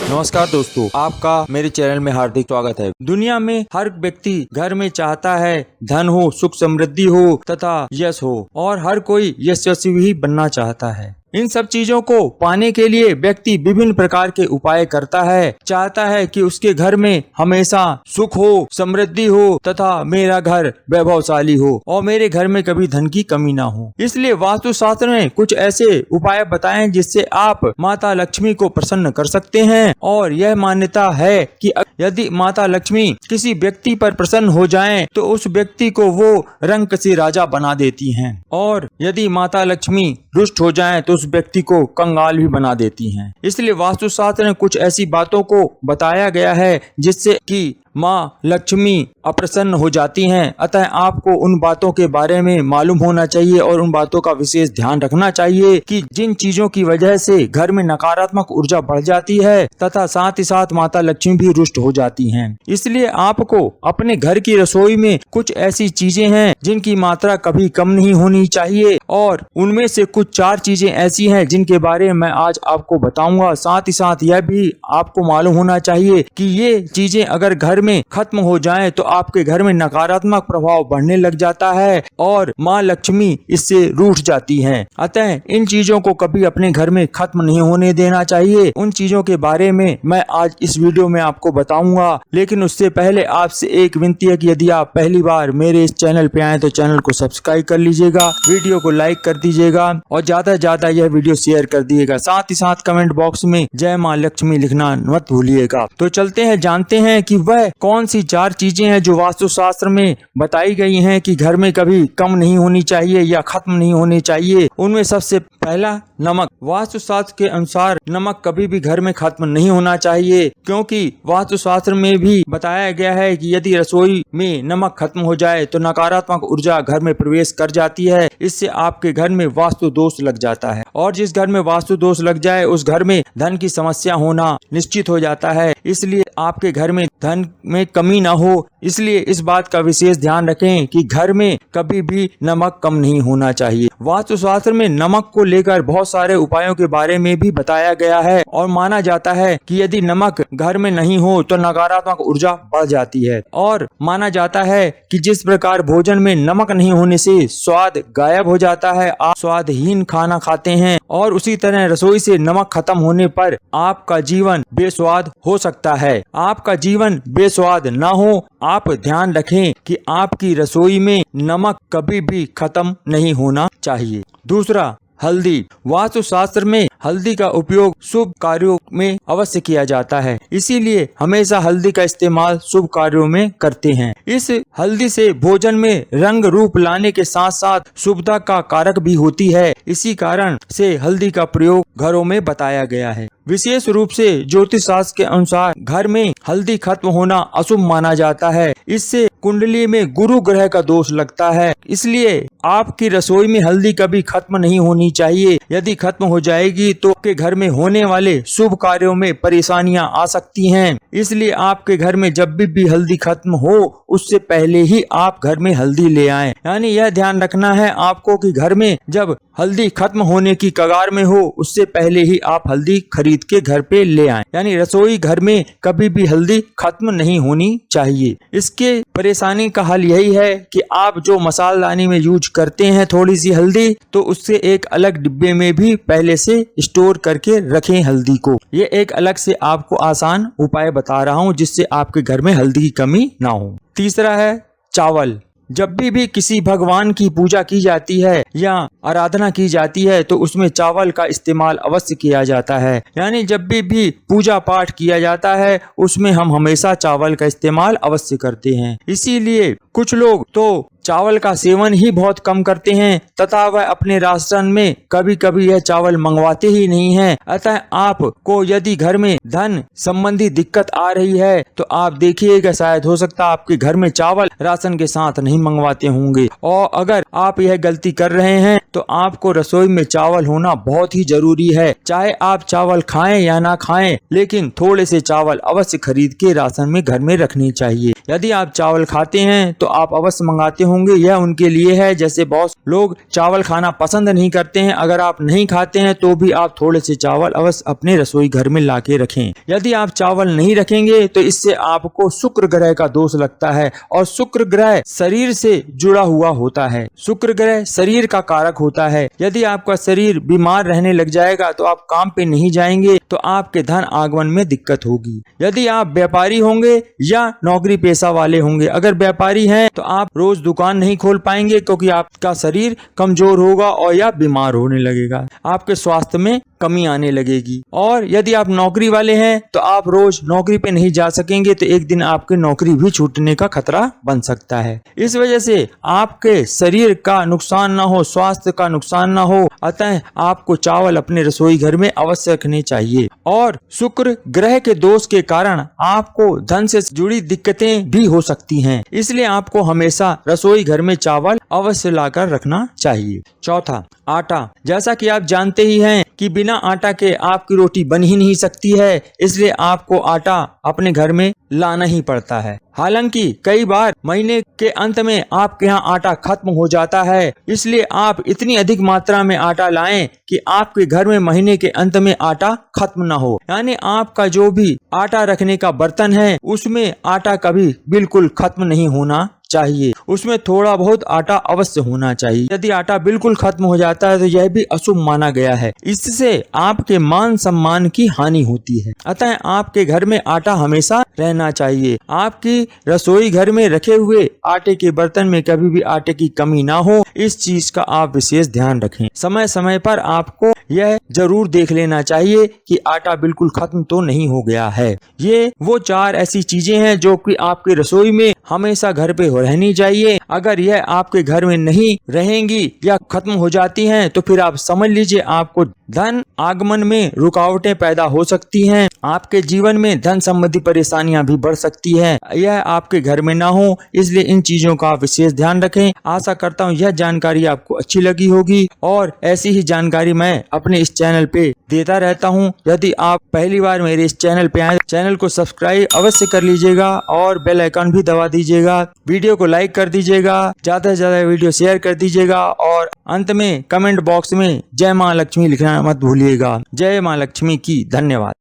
नमस्कार दोस्तों, आपका मेरे चैनल में हार्दिक स्वागत है। दुनिया में हर व्यक्ति घर में चाहता है धन हो, सुख समृद्धि हो तथा यश हो, और हर कोई यशस्वी ही बनना चाहता है। इन सब चीजों को पाने के लिए व्यक्ति विभिन्न प्रकार के उपाय करता है। चाहता है कि उसके घर में हमेशा सुख हो, समृद्धि हो तथा मेरा घर वैभवशाली हो और मेरे घर में कभी धन की कमी ना हो। इसलिए वास्तु शास्त्र में कुछ ऐसे उपाय बताए हैं जिससे आप माता लक्ष्मी को प्रसन्न कर सकते हैं। और यह मान्यता है कि यदि माता लक्ष्मी किसी व्यक्ति पर प्रसन्न हो जाएं, तो उस व्यक्ति को वो रंक से राजा बना देती हैं, और यदि माता लक्ष्मी रुष्ट हो जाएं, तो उस व्यक्ति को कंगाल भी बना देती हैं। इसलिए वास्तुशास्त्र में कुछ ऐसी बातों को बताया गया है जिससे कि माँ लक्ष्मी अप्रसन्न हो जाती हैं। अतः आपको उन बातों के बारे में मालूम होना चाहिए और उन बातों का विशेष ध्यान रखना चाहिए कि जिन चीजों की वजह से घर में नकारात्मक ऊर्जा बढ़ जाती है तथा साथ ही साथ माता लक्ष्मी भी रुष्ट हो जाती हैं। इसलिए आपको अपने घर की रसोई में कुछ ऐसी चीजें हैं जिनकी मात्रा कभी कम नहीं होनी चाहिए, और उनमें से कुछ 4 चीजें ऐसी हैं जिनके बारे में मैं आज आपको बताऊंगा। साथ ही साथ यह भी आपको मालूम होना चाहिए कि ये चीजें अगर घर में खत्म हो जाएं तो आपके घर में नकारात्मक प्रभाव बढ़ने लग जाता है और माँ लक्ष्मी इससे रूठ जाती हैं। अतः इन चीजों को कभी अपने घर में खत्म नहीं होने देना चाहिए। उन चीजों के बारे में मैं आज इस वीडियो में आपको बताऊंगा, लेकिन उससे पहले आपसे एक विनती है कि यदि आप पहली बार मेरे इस चैनल पे आए तो चैनल को सब्सक्राइब कर लीजिएगा, वीडियो को लाइक कर दीजिएगा और ज्यादा से ज्यादा यह वीडियो शेयर कर दिएगा। साथ ही साथ कमेंट बॉक्स में जय माँ लक्ष्मी लिखना मत भूलिएगा। तो चलते हैं, जानते हैं कि वह कौन सी 4 चीजें हैं जो वास्तुशास्त्र में बताई गई हैं कि घर में कभी कम नहीं होनी चाहिए या खत्म नहीं होनी चाहिए। उनमें सबसे पहला नमक। वास्तुशास्त्र के अनुसार नमक कभी भी घर में खत्म नहीं होना चाहिए, क्योंकि वास्तुशास्त्र में भी बताया गया है कि यदि रसोई में नमक खत्म हो जाए तो नकारात्मक ऊर्जा घर में प्रवेश कर जाती है। इससे आपके घर में वास्तु दोष लग जाता है, और जिस घर में वास्तु दोष लग जाए उस घर में धन की समस्या होना निश्चित हो जाता है। इसलिए आपके घर में धन में कमी ना हो, इसलिए इस बात का विशेष ध्यान रखें कि घर में कभी भी नमक कम नहीं होना चाहिए। वास्तुशास्त्र में नमक को लेकर बहुत सारे उपायों के बारे में भी बताया गया है, और माना जाता है कि यदि नमक घर में नहीं हो तो नकारात्मक ऊर्जा बढ़ जाती है। और माना जाता है कि जिस प्रकार भोजन में नमक नहीं होने से स्वाद गायब हो जाता है, आप स्वादहीन खाना खाते हैं, और उसी तरह रसोई से नमक खत्म होने पर आपका जीवन बेस्वाद हो सकता है। आपका जीवन बेस्वाद ना हो, आप ध्यान रखें कि आपकी रसोई में नमक कभी भी खत्म नहीं होना चाहिए। दूसरा, हल्दी। वास्तुशास्त्र में हल्दी का उपयोग शुभ कार्यों में अवश्य किया जाता है, इसीलिए हमेशा हल्दी का इस्तेमाल शुभ कार्यों में करते हैं। इस हल्दी से भोजन में रंग रूप लाने के साथ साथ शुभता का कारक भी होती है। इसी कारण से हल्दी का प्रयोग घरों में बताया गया है। विशेष रूप से ज्योतिष शास्त्र के अनुसार घर में हल्दी खत्म होना अशुभ माना जाता है। इससे कुंडली में गुरु ग्रह का दोष लगता है, इसलिए आपकी रसोई में हल्दी कभी खत्म नहीं होनी चाहिए। यदि खत्म हो जाएगी तो आपके घर में होने वाले शुभ कार्यों में परेशानियां आ सकती हैं। इसलिए आपके घर में जब भी हल्दी खत्म हो उससे पहले ही आप घर में हल्दी ले आएं। यानी यह ध्यान रखना है आपको कि घर में जब हल्दी खत्म होने की कगार में हो उससे पहले ही आप हल्दी खरीद के घर पे ले आएं। यानी रसोई घर में कभी भी हल्दी खत्म नहीं होनी चाहिए। इसके परेशानी का हल यही है कि आप जो मसालदानी में यूज करते हैं थोड़ी सी हल्दी, तो उससे एक अलग डिब्बे में भी पहले से स्टोर करके रखें हल्दी को। ये एक अलग से आपको आसान उपाय बता रहा हूँ जिससे आपके घर में हल्दी की कमी ना हो। तीसरा है चावल। जब भी किसी भगवान की पूजा की जाती है या आराधना की जाती है तो उसमें चावल का इस्तेमाल अवश्य किया जाता है। यानी जब भी पूजा पाठ किया जाता है उसमें हम हमेशा चावल का इस्तेमाल अवश्य करते हैं। इसीलिए कुछ लोग तो चावल का सेवन ही बहुत कम करते हैं तथा वह अपने राशन में कभी कभी यह चावल मंगवाते ही नहीं हैं। अतः आपको यदि घर में धन संबंधी दिक्कत आ रही है तो आप देखिएगा, शायद हो सकता है आपके घर में चावल राशन के साथ नहीं मंगवाते होंगे। और अगर आप यह गलती कर रहे हैं तो आपको रसोई में चावल होना बहुत ही जरूरी है। चाहे आप चावल खाएं या ना खाएं, लेकिन थोड़े से चावल अवश्य खरीद के राशन में घर में रखनी चाहिए। यदि आप चावल खाते हैं तो आप अवश्य मंगाते होंगे होंगे यह उनके लिए है। जैसे बहुत लोग चावल खाना पसंद नहीं करते हैं, अगर आप नहीं खाते हैं तो भी आप थोड़े से चावल अवश्य अपने रसोई घर में ला के रखें। यदि आप चावल नहीं रखेंगे तो इससे आपको शुक्र ग्रह का दोष लगता है, और शुक्र ग्रह शरीर से जुड़ा हुआ होता है। शुक्र ग्रह शरीर का कारक होता है। यदि आपका शरीर बीमार रहने लग जाएगा तो आप काम पे नहीं जाएंगे, तो आपके धन आगमन में दिक्कत होगी। यदि आप व्यापारी होंगे या नौकरी पेशा वाले होंगे, अगर व्यापारी हैं तो आप रोज दुकान नहीं खोल पाएंगे, क्योंकि आपका शरीर कमजोर होगा और या बीमार होने लगेगा, आपके स्वास्थ्य में कमी आने लगेगी। और यदि आप नौकरी वाले हैं तो आप रोज नौकरी पे नहीं जा सकेंगे, तो एक दिन आपकी नौकरी भी छूटने का खतरा बन सकता है। इस वजह से आपके शरीर का नुकसान ना हो, स्वास्थ्य का नुकसान ना हो, अतः आपको चावल अपने रसोई घर में अवश्य रखने चाहिए। और शुक्र ग्रह के दोष के कारण आपको धन से जुड़ी दिक्कतें भी हो सकती हैं, इसलिए आपको हमेशा रसोई घर में चावल अवश्य लाकर रखना चाहिए। चौथा, आटा। जैसा कि आप जानते ही हैं कि बिना आटा के आपकी रोटी बन ही नहीं सकती है, इसलिए आपको आटा अपने घर में लाना ही पड़ता है। हालांकि कई बार महीने के अंत में आपके यहाँ आटा खत्म हो जाता है, इसलिए आप इतनी अधिक मात्रा में आटा लाएं कि आपके घर में महीने के अंत में आटा खत्म ना हो। यानी आपका जो भी आटा रखने का बर्तन है उसमें आटा कभी बिल्कुल खत्म नहीं होना चाहिए, उसमें थोड़ा बहुत आटा अवश्य होना चाहिए। यदि आटा बिल्कुल खत्म हो जाता है तो यह भी अशुभ माना गया है, इससे आपके मान सम्मान की हानि होती है। अतः आपके घर में आटा हमेशा रहना चाहिए। आपकी रसोई घर में रखे हुए आटे के बर्तन में कभी भी आटे की कमी ना हो, इस चीज का आप विशेष ध्यान रखें। समय समय पर आपको यह जरूर देख लेना चाहिए कि आटा बिल्कुल खत्म तो नहीं हो गया है। ये वो 4 ऐसी चीजें हैं जो कि आपकी रसोई में हमेशा घर पे रहनी चाहिए। अगर यह आपके घर में नहीं रहेंगी या खत्म हो जाती हैं तो फिर आप समझ लीजिए आपको धन आगमन में रुकावटें पैदा हो सकती हैं, आपके जीवन में धन संबंधी परेशानियां भी बढ़ सकती हैं। यह आपके घर में ना हो, इसलिए इन चीजों का विशेष ध्यान रखें। आशा करता हूँ यह जानकारी आपको अच्छी लगी होगी, और ऐसी ही जानकारी मैं अपने इस चैनल पे देता रहता हूँ। यदि आप पहली बार मेरे इस चैनल पे आए, चैनल को सब्सक्राइब अवश्य कर लीजिएगा और बेल आइकन भी दबा दीजिएगा। वीडियो को लाइक कर दीजिएगा, ज्यादा से ज्यादा वीडियो शेयर कर दीजिएगा, और अंत में कमेंट बॉक्स में जय माँ लक्ष्मी लिखना मत भूलिएगा। जय माँ लक्ष्मी की। धन्यवाद।